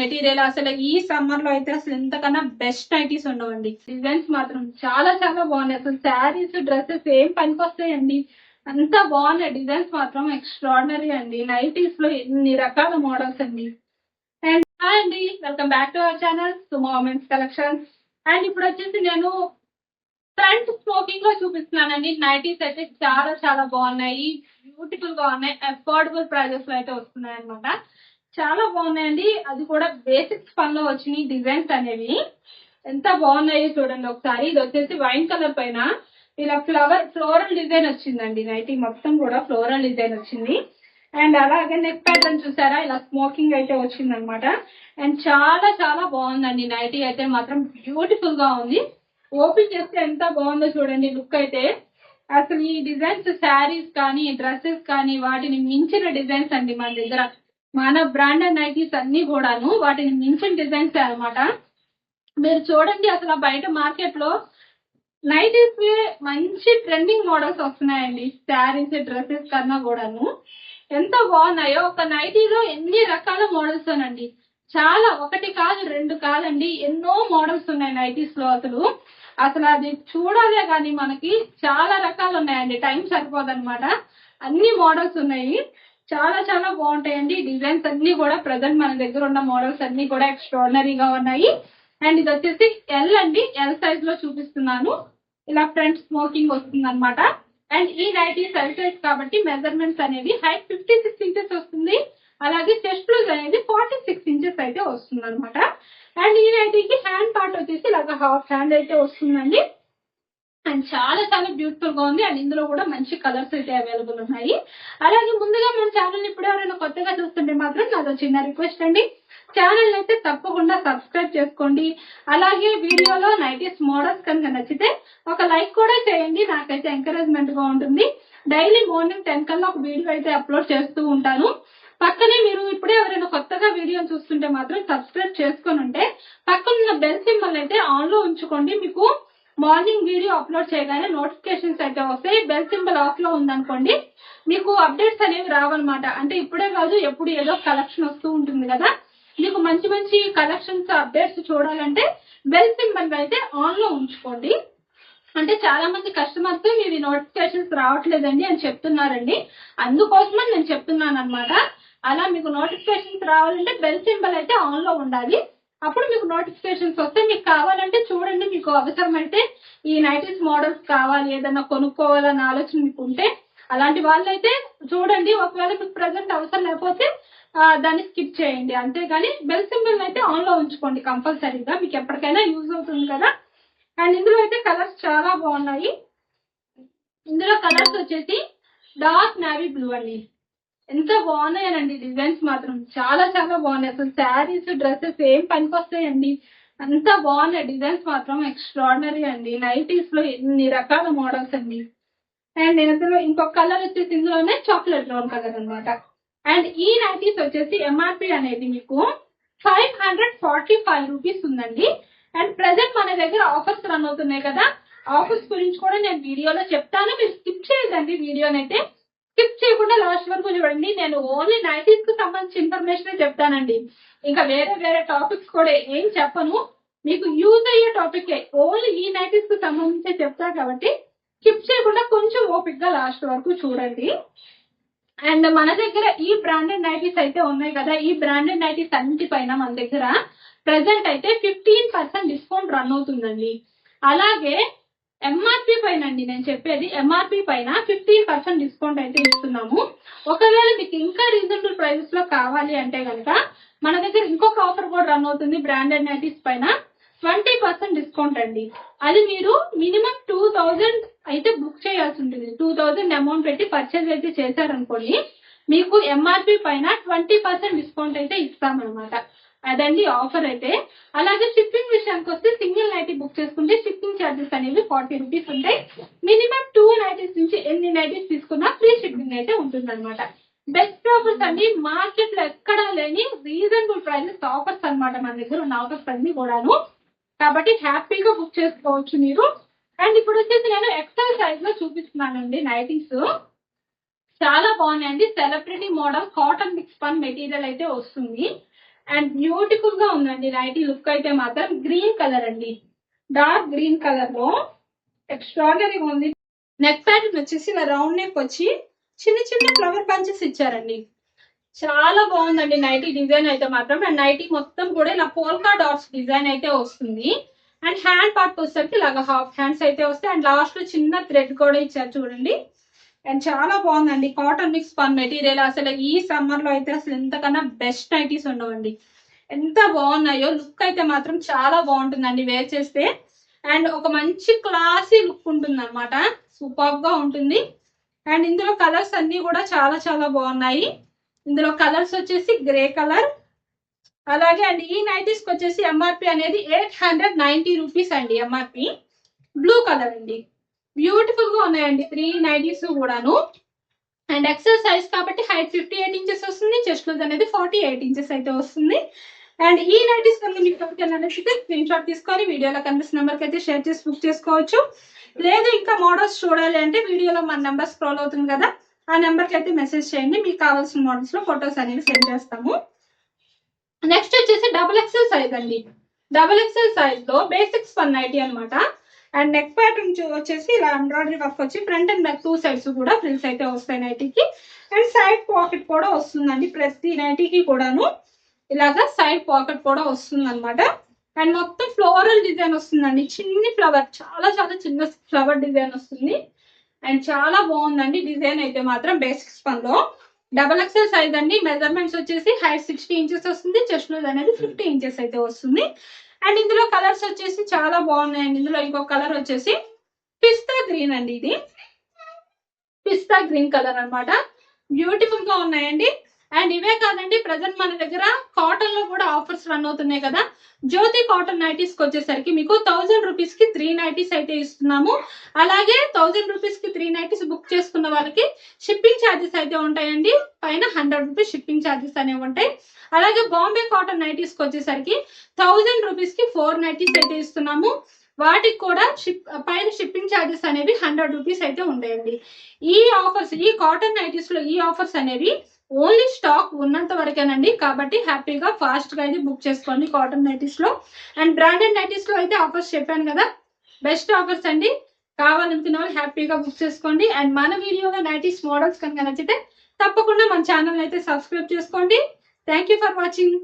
Material అసలు ఈ summer లో అయితే అసలు ఎంతకన్నా బెస్ట్ నైటీస్ ఉండవండి. డిజైన్స్ మాత్రం చాలా చాలా బాగున్నాయి. అసలు శారీస్ డ్రెస్సెస్ ఏం పనికొస్తాయండి, అంత బాగున్నాయి. డిజైన్స్ మాత్రం ఎక్స్ట్రాడినరీ అండి. నైటీస్ లో ఎన్ని రకాల మోడల్స్ అండి. అండ్ హాయ్ అండి, welcome back to our channel Suma women's collections. And ఇప్పుడు వచ్చేసి నేను ఫ్రంట్ స్మోకింగ్ లో చూపిస్తున్నానండి. నైటీస్ అయితే చాలా చాలా బాగున్నాయి, బ్యూటిఫుల్ గా ఉన్నాయి, అఫోర్డబుల్ ప్రైజెస్ లో అయితే వస్తున్నాయి అనమాట. చాలా బాగున్నాయండి. అది కూడా బేసిక్స్ పనిలో వచ్చినాయి డిజైన్స్ అనేవి. ఎంత బాగున్నాయో చూడండి ఒకసారి. ఇది వచ్చేసి వైన్ కలర్ పైన ఇలా ఫ్లోరల్ డిజైన్ వచ్చిందండి. నైటీ మొత్తం కూడా ఫ్లోరల్ డిజైన్ వచ్చింది. అండ్ అలాగే నెక్ ప్యాటర్న్ చూసారా, ఇలా స్మోకింగ్ అయితే వచ్చింది అనమాట. అండ్ చాలా చాలా బాగుందండి. నైటీ అయితే మాత్రం బ్యూటిఫుల్ గా ఉంది. ఓపెన్ చేస్తే ఎంత బాగుందో చూడండి లుక్ అయితే. అసలు ఈ డిజైన్స్ శారీస్ కానీ డ్రెస్సెస్ కానీ వాటిని మించిన డిజైన్స్ అండి మన దగ్గర. మన బ్రాండెడ్ నైటీస్ అన్ని కూడాను వాటిని మించిన డిజైన్స్ అనమాట. మీరు చూడండి అసలు బయట మార్కెట్ లో నైటీస్ మంచి ట్రెండింగ్ మోడల్స్ వస్తున్నాయండి. శారీస్ డ్రెస్సెస్ కన్నా కూడాను ఎంత బాగున్నాయో. ఒక నైటీలో ఎన్ని రకాల మోడల్స్ అనండి. చాలా, ఒకటి కాదు రెండు కాదండి, ఎన్నో మోడల్స్ ఉన్నాయి నైటీస్ లో. అసలు అది చూడాలే కానీ మనకి చాలా రకాలు ఉన్నాయండి. టైం సరిపోదన్నమాట. అన్ని మోడల్స్ ఉన్నాయి. చాలా చాలా బాగుంటాయండి. డిజైన్స్ అన్ని కూడా ప్రజెంట్ మన దగ్గర ఉన్న మోడల్స్ అన్ని కూడా ఎక్స్ట్రాడినరీగా ఉన్నాయి. అండ్ ఇది వచ్చేసి ఎల్ అండి, ఎల్ సైజ్ లో చూపిస్తున్నాను. ఇలా ఫ్రంట్ స్మోకింగ్ వస్తుంది అనమాట. అండ్ ఈ నైటీ ఎల్ సైజ్ కాబట్టి మెజర్మెంట్స్ అనేది హైట్ 56 ఇంచెస్ వస్తుంది. అలాగే చెస్ట్ లూజ్ అనేది 46 ఇంచెస్ అయితే వస్తుంది అనమాట. అండ్ ఈ నైటీకి హ్యాండ్ పార్ట్ వచ్చేసి ఇలాగా హాఫ్ హ్యాండ్ అయితే వస్తుందండి. అండ్ చాలా చాలా బ్యూటిఫుల్ గా ఉంది. అండ్ ఇందులో కూడా మంచి కలర్స్ అయితే అవైలబుల్ ఉన్నాయి. అలాగే ముందుగా మన ఛానల్ ఇప్పుడు ఎవరైనా కొత్తగా చూస్తుంటే మాత్రం నాదో చిన్న రిక్వెస్ట్ అండి, ఛానల్ అయితే తప్పకుండా సబ్స్క్రైబ్ చేసుకోండి. అలాగే వీడియోలో నైటీస్ మోడల్స్ కనుక నచ్చితే ఒక లైక్ కూడా చేయండి, నాకైతే ఎంకరేజ్మెంట్ గా ఉంటుంది. డైలీ మార్నింగ్ 10 కల్లా ఒక వీడియో అయితే అప్లోడ్ చేస్తూ ఉంటాను. పక్కనే మీరు ఇప్పుడే ఎవరైనా కొత్తగా వీడియో చూస్తుంటే మాత్రం సబ్స్క్రైబ్ చేసుకొని ఉంటే పక్కన బెల్ సింబల్ అయితే ఆన్ లో ఉంచుకోండి. మీకు మార్నింగ్ వీడియో అప్లోడ్ చేయగానే నోటిఫికేషన్స్ అయితే వస్తాయి. బెల్ సింబల్ ఆఫ్ లో ఉందనుకోండి మీకు అప్డేట్స్ అనేవి రావన్నమాట. అంటే ఇప్పుడే కాదు, ఎప్పుడు ఏదో కలెక్షన్ వస్తూ ఉంటుంది కదా. మీకు మంచి మంచి కలెక్షన్స్ అప్డేట్స్ చూడాలంటే బెల్ సింబల్ అయితే ఆన్ లో ఉంచుకోండి. అంటే చాలా మంది కస్టమర్స్ మీవి నోటిఫికేషన్స్ రావట్లేదండి అని చెప్తున్నారండి. అందుకోసమని నేను చెప్తున్నాను అనమాట. అలా మీకు నోటిఫికేషన్స్ రావాలంటే బెల్ సింబల్ అయితే ఆన్ లో ఉండాలి. అప్పుడు మీకు నోటిఫికేషన్స్ వస్తే మీకు కావాలంటే చూడండి. మీకు అవసరమైతే ఈ నైటీస్ మోడల్స్ కావాలి, ఏదైనా కొనుక్కోవాలన్న ఆలోచన మీకు ఉంటే అలాంటి వాళ్ళైతే చూడండి. ఒకవేళ మీకు ప్రెసెంట్ అవసరం లేకపోతే దాన్ని స్కిప్ చేయండి. అంతేగాని బెల్ సింబల్ అయితే ఆన్ లో ఉంచుకోండి కంపల్సరీగా, మీకు ఎప్పటికైనా యూజ్ అవుతుంది కదా. అండ్ ఇందులో అయితే కలర్స్ చాలా బాగున్నాయి. ఇందులో కలర్స్ వచ్చేసి డార్క్ నేవీ బ్లూ అండి. ఎంత బాగున్నాయనండి. డిజైన్స్ మాత్రం చాలా చాలా బాగున్నాయి. అసలు శారీస్ డ్రెస్సెస్ ఏం పనికొస్తాయండి, అంత బాగున్నాయి. డిజైన్స్ మాత్రం ఎక్స్ట్రాడినరీ అండి. నైటీస్ లో ఎన్ని రకాల మోడల్స్ అండి. అండ్ ఇందులో ఇంకొక కలర్ వచ్చేసి ఇందులోనే చాక్లెట్ బ్రౌన్ కలర్ అనమాట. అండ్ ఈ నైటీస్ వచ్చేసి ఎంఆర్పి అనేది మీకు 545 రూపీస్ ఉందండి. అండ్ ప్రెసెంట్ మన దగ్గర ఆఫర్స్ రన్ అవుతున్నాయి కదా. ఆఫర్స్ గురించి కూడా నేను వీడియోలో చెప్తాను. మీరు స్కిప్ చేయదండి వీడియోనైతే. స్కిప్ చేయకుండా లాస్ట్ వరకు చూడండి. నేను ఓన్లీ నైటీస్ కు సంబంధించిన ఇన్ఫర్మేషన్ చెప్తానండి. ఇంకా వేరే వేరే టాపిక్స్ కూడా ఏం చెప్పను. మీకు యూజ్ అయ్యే టాపిక్ ఓన్లీ ఈ నైటీస్ కు సంబంధించి చెప్తా కాబట్టి స్కిప్ చేయకుండా కొంచెం ఓపిక్ గా లాస్ట్ వరకు చూడండి. అండ్ మన దగ్గర ఈ బ్రాండెడ్ నైటీస్ అయితే ఉన్నాయి కదా. ఈ బ్రాండెడ్ నైటీస్ అన్నిటి పైన మన దగ్గర ప్రెసెంట్ అయితే 15% డిస్కౌంట్ రన్ అవుతుందండి. అలాగే ఎంఆర్పి పైన అండి నేను చెప్పేది, ఎంఆర్పి పైన 15% డిస్కౌంట్ అయితే ఇస్తున్నాము. ఒకవేళ మీకు ఇంకా రీజనబుల్ ప్రైసెస్ లో కావాలి అంటే కనుక మన దగ్గర ఇంకొక ఆఫర్ కూడా రన్ అవుతుంది. బ్రాండెడ్ నైటీస్ పైన 20% డిస్కౌంట్ అండి. అది మీరు మినిమం 2000 అయితే బుక్ చేయాల్సి ఉంటుంది. 2000 అమౌంట్ పెట్టి పర్చేజ్ అయితే చేశారనుకోండి, మీకు ఎంఆర్పి పైన 20% డిస్కౌంట్ అయితే ఇస్తామన్నమాట. అదండి ఆఫర్ అయితే. అలాగే షిప్పింగ్ విషయానికి వస్తే సింగిల్ నైటీ బుక్ చేసుకుంటే షిప్పింగ్ ఛార్జెస్ అనేవి 40 రూపీస్ ఉంటాయి. మినిమం 2 నైటీస్ నుంచి ఎన్ని నైటీస్ తీసుకున్నా ఫ్రీ షిప్పింగ్ అయితే ఉంటుంది అనమాట. బెస్ట్ ఆఫర్స్ అండి. మార్కెట్ లో ఎక్కడా లేని రీజనబుల్ ప్రైసెస్ ఆఫర్స్ అనమాట మన దగ్గర ఉన్న ఆఫర్స్ అన్ని కూడాను. కాబట్టి హ్యాపీగా బుక్ చేసుకోవచ్చు మీరు. అండ్ ఇప్పుడు వచ్చేసి నేను ఎక్సెల్ సైజ్ లో చూపిస్తున్నానండి నైటీస్. చాలా బాగున్నాయండి. సెలబ్రిటీ మోడల్ కాటన్ మిక్స్ పన్ మెటీరియల్ అయితే వస్తుంది. అండ్ బ్యూటిఫుల్ గా ఉందండి నైటీ లుక్ అయితే మాత్రం. గ్రీన్ కలర్ అండి, డార్క్ గ్రీన్ కలర్ లో ఎక్స్ట్రాడనరీగా ఉంది. నెక్ ప్యాటర్న్ వచ్చేసి ఇలా రౌండ్ నెక్ వచ్చి చిన్న చిన్న ఫ్లవర్ బంచెస్ ఇచ్చారండి. చాలా బాగుందండి నైటీ డిజైన్ అయితే మాత్రం. అండ్ నైటీ మొత్తం కూడా ఇలా పోల్కా డాట్స్ డిజైన్ అయితే వస్తుంది. అండ్ హ్యాండ్ పార్ట్ వచ్చేసరికి ఇలాగ హాఫ్ హ్యాండ్స్ అయితే వస్తాయి. అండ్ లాస్ట్ లో చిన్న థ్రెడ్ కూడా ఇచ్చారు చూడండి. అండ్ చాలా బాగుందండి. కాటన్ మిక్స్ పన్ మెటీరియల్. అసలు ఈ సమ్మర్ లో అయితే అసలు ఎంతకన్నా బెస్ట్ నైటీస్ ఉండవండి. ఎంత బాగున్నాయో. లుక్ అయితే మాత్రం చాలా బాగుంటుందండి వేర్ చేస్తే. అండ్ ఒక మంచి క్లాసీ లుక్ ఉంటుంది అనమాట. సూపర్ గా ఉంటుంది. అండ్ ఇందులో కలర్స్ అన్ని కూడా చాలా చాలా బాగున్నాయి. ఇందులో కలర్స్ వచ్చేసి గ్రే కలర్, అలాగే అండి ఈ నైటీస్ కి వచ్చేసి ఎంఆర్పి అనేది 890 రూపీస్ అండి. ఎంఆర్పి బ్లూ కలర్ అండి. బ్యూటిఫుల్ గా ఉన్నాయండి 3 నైటీస్ కూడాను. అండ్ ఎక్సెల్ సైజ్ కాబట్టి హైట్ 58 ఇంచెస్ వస్తుంది, చెస్ట్ లూజ్ అనేది 48 ఇంచెస్ అయితే వస్తుంది. అండ్ ఈ నైటీస్ కనుక మీకు ఎవరికైనా నచ్చితే స్క్రీన్ షాట్ తీసుకొని వీడియోలో కనిపిస్తున్న నెంబర్కి అయితే షేర్ చేసి బుక్ చేసుకోవచ్చు. లేదు ఇంకా మోడల్స్ చూడాలి అంటే వీడియోలో మన నెంబర్ స్క్రోల్ అవుతుంది కదా, ఆ నెంబర్కి అయితే మెసేజ్ చేయండి. మీకు కావాల్సిన మోడల్స్ లో ఫొటోస్ అనేవి సెండ్ చేస్తాము. నెక్స్ట్ వచ్చేసి డబుల్ ఎక్సెల్ సైజ్ అండి. డబుల్ ఎక్సెల్ సైజ్ లో బేసిక్స్ పన్ నైటీ అనమాట. అండ్ నెక్ ప్యాటర్న్ వచ్చేసి ఇలా ఎంబ్రాయిడరీ వర్క్ వచ్చి ఫ్రంట్ అండ్ బ్యాక్ 2 సైడ్స్ కూడా ఫ్రిల్స్ అయితే వస్తాయి నైటీకి. అండ్ సైడ్ పాకెట్ కూడా వస్తుందండి ప్రతి నైటీకి కూడాను. ఇలాగా సైడ్ పాకెట్ కూడా వస్తుంది అనమాట. అండ్ మొత్తం ఫ్లోరల్ డిజైన్ వస్తుందండి. చిన్ని ఫ్లవర్, చాలా చాలా చిన్న ఫ్లవర్ డిజైన్ వస్తుంది. అండ్ చాలా బాగుందండి డిజైన్ అయితే మాత్రం. బేసిక్స్ పన్ లో డబల్ ఎక్సెల్ సైజ్ అండి. మెజర్మెంట్స్ వచ్చేసి హైట్ 60 ఇంచెస్ వస్తుంది, చెస్ట్ లూజ్ అనేది 50 ఇంచెస్ అయితే వస్తుంది. అండ్ ఇందులో కలర్స్ వచ్చేసి చాలా బాగున్నాయండి. ఇందులో ఇంకొక కలర్ వచ్చేసి పిస్తా గ్రీన్ అండి. ఇది పిస్తా గ్రీన్ కలర్ అనమాట. బ్యూటిఫుల్ గా ఉన్నాయండి. అండ్ ఇవే కాదండి, ప్రజెంట్ మన దగ్గర కాటన్ లో కూడా ఆఫర్స్ రన్ అవుతున్నాయి కదా. జ్యోతి కాటన్ నైటీస్ కి వచ్చేసరికి మీకు 1000 రూపీస్ కి 3 నైటీస్ అయితే ఇస్తున్నాము. అలాగే 1000 రూపీస్ కి 3 నైటీస్ బుక్ చేసుకున్న వాళ్ళకి షిప్పింగ్ ఛార్జెస్ అయితే ఉంటాయండి. పైన 100 రూపీస్ షిప్పింగ్ ఛార్జెస్ అనేవి ఉంటాయి. అలాగే బాంబే కాటన్ నైటీస్ కి వచ్చేసరికి 1000 రూపీస్ కి 4 నైటీస్ అయితే ఇస్తున్నాము. వాటికి కూడా పైన షిప్పింగ్ ఛార్జెస్ అనేవి 100 రూపీస్ అయితే ఉంటాయండి. ఈ ఆఫర్స్, ఈ కాటన్ నైటీస్ లో ఈ ఆఫర్స్ అనేవి ఓన్లీ స్టాక్ ఉన్నంత వరకేనండి. కాబట్టి హ్యాపీగా ఫాస్ట్ గా అయితే బుక్ చేసుకోండి కాటన్ నైటీస్ లో. అండ్ బ్రాండెడ్ నైటీస్ లో అయితే ఆఫర్స్ చెప్పాను కదా, బెస్ట్ ఆఫర్స్ అండి. కావాలనుకున్న వాళ్ళు హ్యాపీగా బుక్ చేసుకోండి. అండ్ మన వీడియోలో నైటీస్ మోడల్స్ కనుక నచ్చితే తప్పకుండా మన ఛానల్ అయితే సబ్స్క్రైబ్ చేసుకోండి. Thank you for watching.